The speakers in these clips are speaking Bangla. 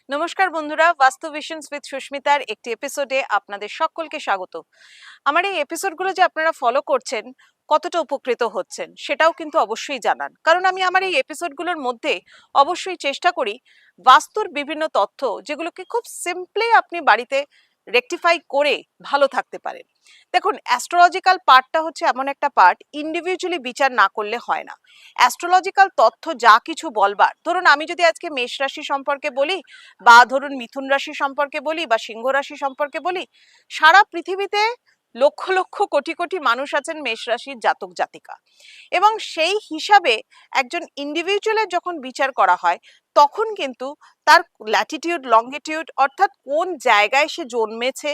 নমস্কার বন্ধুরা, বাস্তু ভিশনস উইথ সুস্মিতার একটি এপিসোডে আপনাদের সকলকে স্বাগত। আমার এই এপিসোডগুলো যে আপনারা ফলো করছেন, কতটা উপকৃত হচ্ছেন সেটাও কিন্তু অবশ্যই জানান। কারণ আমি আমার এই এপিসোডগুলোর মধ্যে অবশ্যই চেষ্টা করি বাস্তুর বিভিন্ন তথ্য যেগুলোকে খুব সিম্পলি আপনি বাড়িতে রেকটিফাই করে ভালো থাকতে পারেন। দেখুন, অ্যাস্ট্রোলজিক্যাল পার্টটা হচ্ছে এমন একটা পার্ট, ইন্ডিভিজুয়ালি বিচার না করলে হয় না। অ্যাস্ট্রোলজিক্যাল তথ্য যা কিছু বলবার, ধরুন আমি যদি আজকে মেষ রাশি সম্পর্কে বলি, বা ধরুন মিথুন রাশি সম্পর্কে বলি, বা সিংহ রাশি সম্পর্কে বলি, সারা পৃথিবীতে লক্ষ লক্ষ কোটি কোটি মানুষ আছেন মেষ রাশির জাতক জাতিকা, এবং সেই হিসাবে একজন ইন্ডিভিজুয়ালের যখন বিচার করা হয় তখন কিন্তু তার ল্যাটিটিউড লঙ্গিটিউড অর্থাৎ কোন জায়গায় সে জন্মেছে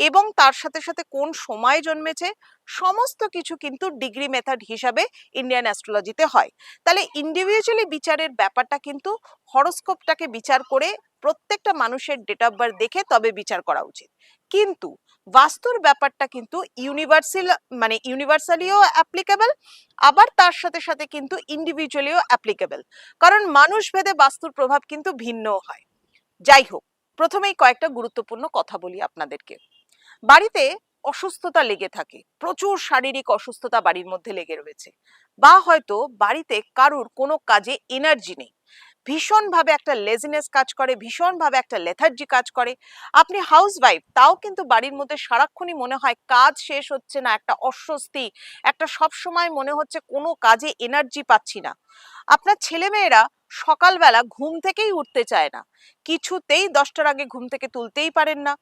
এবং তার সাথে সাথে কোন সময় জন্মেছে, সমস্ত কিছু কিন্তু ডিগ্রি মেথড হিসাবে ইন্ডিয়ান অ্যাস্ট্রোলজিতে হয়। তাহলে ইন্ডিভিজুয়ালি বিচারের ব্যাপারটা কিন্তু হরোস্কোপটাকে বিচার করে প্রত্যেকটা মানুষের ডেট অফ বার্থ দেখে তবে বিচার করা উচিত। কিন্তু বাস্তুর ব্যাপারটা কিন্তু ইউনিভার্সাল, মানে ইউনিভার্সালিও অ্যাপ্লিকেবল, আবার তার সাথে সাথে কিন্তু ইন্ডিভিজুয়ালিও অ্যাপ্লিকেবল, কারণ মানুষ ভেদে বাস্তুর প্রভাব কিন্তু ভিন্ন হয়। যাই হোক, প্রথমেই কয়েকটা গুরুত্বপূর্ণ কথা বলি আপনাদেরকে। বাড়িতে অসুস্থতা লেগে থাকে, প্রচুর শারীরিক অসুস্থতা বাড়ির মধ্যে লেগে রয়েছে, বা হয়তো বাড়িতে কারুর কোনো কাজে এনার্জি নেই, ভীষণভাবে একটা লেজিনেস কাজ করে, ভীষণভাবে একটা লেথার্জি কাজ করে। আপনি হাউস ওয়াইফ, তাও কিন্তু বাড়ির মধ্যে সারাক্ষণই মনে হয় কাজ শেষ হচ্ছে না, একটা অস্বস্তি, একটা সব সময় মনে হচ্ছে কোনো কাজে এনার্জি পাচ্ছি না। আপনার ছেলেমেয়েরা সকালবেলা ঘুম থেকেই উঠতে চায় না, কিছুতেই 10টার আগে ঘুম থেকে তুলতেই পারেন না,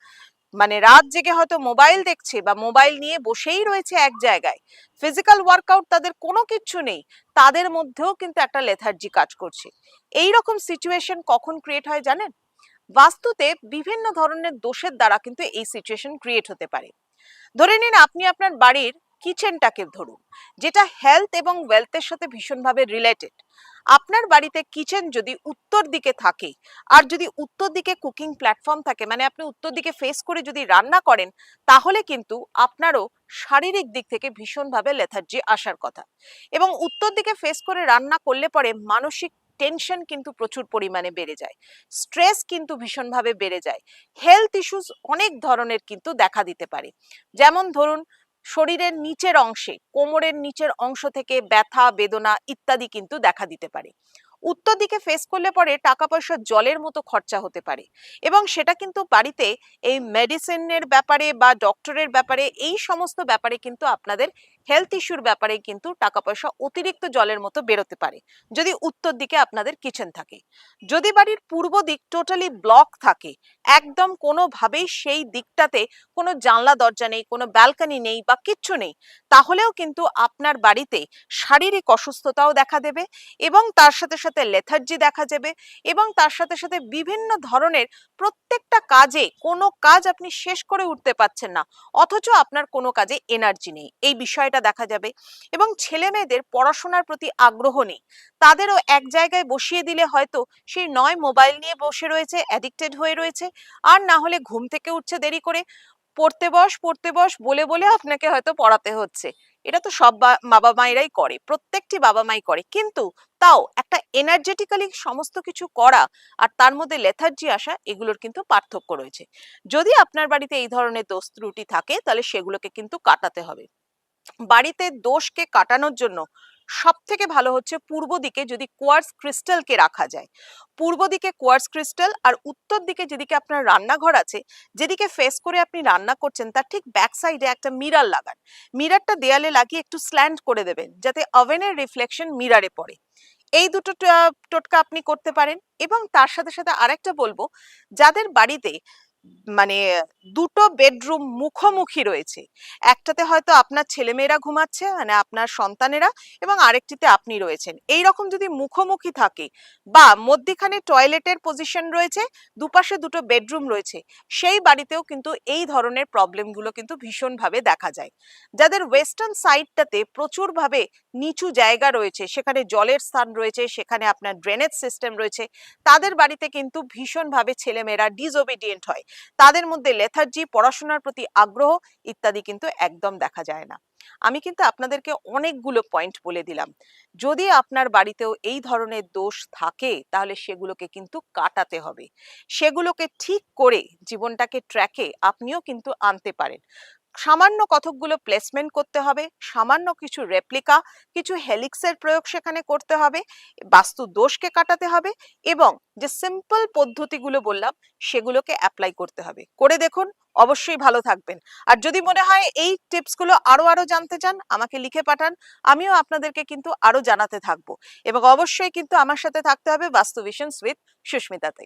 মানে রাত জেগে হয়তো মোবাইল দেখছে বা মোবাইল নিয়ে বসেই রয়েছে এক জায়গায়, ফিজিক্যাল ওয়ার্কআউট তাদের কোনো কিচ্ছু নেই, তাদের মধ্যেও কিন্তু একটা লেথার্জি কাজ করছে। এই রকম সিচুয়েশন কখন ক্রিয়েট হয় জানেন? বাস্তুতে বিভিন্ন ধরনের দোষের দ্বারা কিন্তু এই সিচুয়েশন ক্রিয়েট হতে পারে। ধরে নিন আপনি আপনার বাড়ির কিচেনটাকে ধরুন, যেটা হেলথ এবং ওয়েলথের সাথে ভীষণভাবে রিলেটেড। আপনার বাড়িতে কিচেন যদি উত্তর দিকে থাকে, আর যদি উত্তর দিকে কুকিং প্ল্যাটফর্ম থাকে, মানে আপনি উত্তর দিকে ফেস করে যদি রান্না করেন, তাহলে কিন্তু আপনারও শারীরিক দিক থেকে ভীষণভাবে লেথার্জি আসার কথা। এবং উত্তর দিকে ফেস করে রান্না করলে পরে মানসিক টেনশন কিন্তু প্রচুর পরিমাণে বেড়ে যায়, স্ট্রেস কিন্তু ভীষণভাবে বেড়ে যায়, হেলথ ইস্যুস অনেক ধরনের কিন্তু দেখা দিতে পারে। যেমন ধরুন, শরীরের নিচের অংশে, কোমরের নিচের অংশ থেকে ব্যথা বেদনা ইত্যাদি কিন্তু দেখা দিতে পারে। উত্তর দিকে ফেস করলে পরে টাকা পয়সা জলের মতো খরচা হতে পারে, এবং সেটা কিন্তু বাড়িতে এই মেডিসিনের ব্যাপারে বা ডক্টরের ব্যাপারে, এই সমস্ত ব্যাপারে কিন্তু আপনাদের হেলথ ইস্যুর ব্যাপারে কিন্তু টাকা পয়সা অতিরিক্ত জলের মতো বেরোতে পারে, যদি উত্তর দিকে আপনাদের কিচেন থাকে। যদি বাড়ির পূর্ব দিক টোটালি ব্লক থাকে, একদম কোনোভাবেই সেই দিকটাতে কোনো জানলা দরজা নেই, কোনো ব্যালকনি নেই বা কিচ্ছু নেই, তাহলেও কিন্তু আপনার বাড়িতে শারীরিক অসুস্থতাও দেখা দেবে, এবং তার সাথে সাথে লেথার্জি দেখা যাবে, এবং তার সাথে সাথে বিভিন্ন ধরনের প্রত্যেকটা কাজে কোনো কাজ আপনি শেষ করে উঠতে পারছেন না, অথচ আপনার কোনো কাজে এনার্জি নেই, এই বিষয়টা দেখা যাবে। এবং ছেলে মেয়েদের পড়াশোনার প্রতি আগ্রহ নেই, তাদেরও এক জায়গায় বসিয়ে দিলে হয়তো সেই নয় মোবাইল নিয়ে বসে রয়েছে, অ্যাডিক্টেড হয়ে রয়েছে, আর না হলে ঘুম থেকে উঠছে দেরি করে, পড়তে বস বলে বলে আপনাকে হয়তো পড়াতে হচ্ছে। এটা তো সব বাবা মায়েরাই করে, প্রত্যেকটি বাবা মাই করে, কিন্তু তাও একটা এনার্জেটিক্যালি সমস্ত কিছু করা আর তার মধ্যে লেথার্জি আসা, এগুলোর কিন্তু পার্থক্য রয়েছে। যদি আপনার বাড়িতে এই ধরনের দোষ ত্রুটি থাকে, তাহলে সেগুলোকে কিন্তু কাটাতে হবে। বাড়িতে দোষকে কাটানোর জন্য সব থেকে ভালো হচ্ছে পূর্ব দিকে যদি কোয়ার্টজ ক্রিস্টালকে রাখা যায়। পূর্ব দিকে কোয়ার্টজ ক্রিস্টাল, আর উত্তর দিকে যেদিকে আপনার রান্নাঘর আছে, যেদিকে ফেস করে আপনি রান্না করছেন, তার ঠিক ব্যাক সাইডে একটা মিরার লাগান। মিরারটা দেয়ালে লাগিয়ে একটু স্ল্যান্ট করে দেবেন, যাতে ওভেনের রিফ্লেকশন মিরারে পড়ে। এই দুটো টোটকা আপনি করতে পারেন। এবং তার সাথে সাথে আরেকটা বলবো, যাদের বাড়িতে মানে দুটো বেডরুম মুখোমুখি রয়েছে, একটাতে হয়তো আপনার ছেলেমেয়েরা ঘুমাচ্ছে, মানে আপনার সন্তানেরা, এবং আরেকটিতে আপনি রয়েছেন, এই রকম যদি মুখোমুখি থাকে, বা মধ্যিখানে টয়লেটের পজিশন রয়েছে, দুপাশে দুটো বেডরুম রয়েছে, সেই বাড়িতেও কিন্তু এই ধরনের প্রবলেমগুলো কিন্তু ভীষণভাবে দেখা যায়। যাদের ওয়েস্টার্ন সাইডটাতে প্রচুরভাবে নিচু জায়গা রয়েছে, সেখানে জলের স্থান রয়েছে, সেখানে আপনার ড্রেনেজ সিস্টেম রয়েছে, তাদের বাড়িতে কিন্তু ভীষণভাবে ছেলেমেয়েরা ডিসওবিডিয়েন্ট হয়, তাদের মধ্যে লেথার্জি, পড়াশোনার প্রতি আগ্রহ ইত্যাদি কিন্তু একদম দেখা যায় না। আমি কিন্তু আপনাদেরকে অনেকগুলো পয়েন্ট বলে দিলাম। যদি আপনার বাড়িতেও এই ধরনের দোষ থাকে তাহলে সেগুলোকে কিন্তু কাটাতে হবে। সেগুলোকে ঠিক করে জীবনটাকে ট্র্যাকে আপনিও কিন্তু আনতে পারেন। সামান্য কতকগুলো প্লেসমেন্ট করতে হবে, সামান্য কিছু রেপ্লিকা, কিছু হেলিক্সের প্রয়োগ সেখানে করতে হবে, বাস্তু দোষকে কাটাতে হবে এবং যে সিম্পল পদ্ধতিগুলো বললাম সেগুলোকে অ্যাপ্লাই করতে হবে। করে দেখুন, অবশ্যই ভালো থাকবেন। আর যদি মনে হয় এই টিপসগুলো আরো জানতে চান, আমাকে লিখে পাঠান। আমিও আপনাদেরকে কিন্তু আরো জানাতে থাকবো এবং অবশ্যই কিন্তু আমার সাথে থাকতে হবে বাস্তু ভিশনস উইথ সুস্মিতাতে।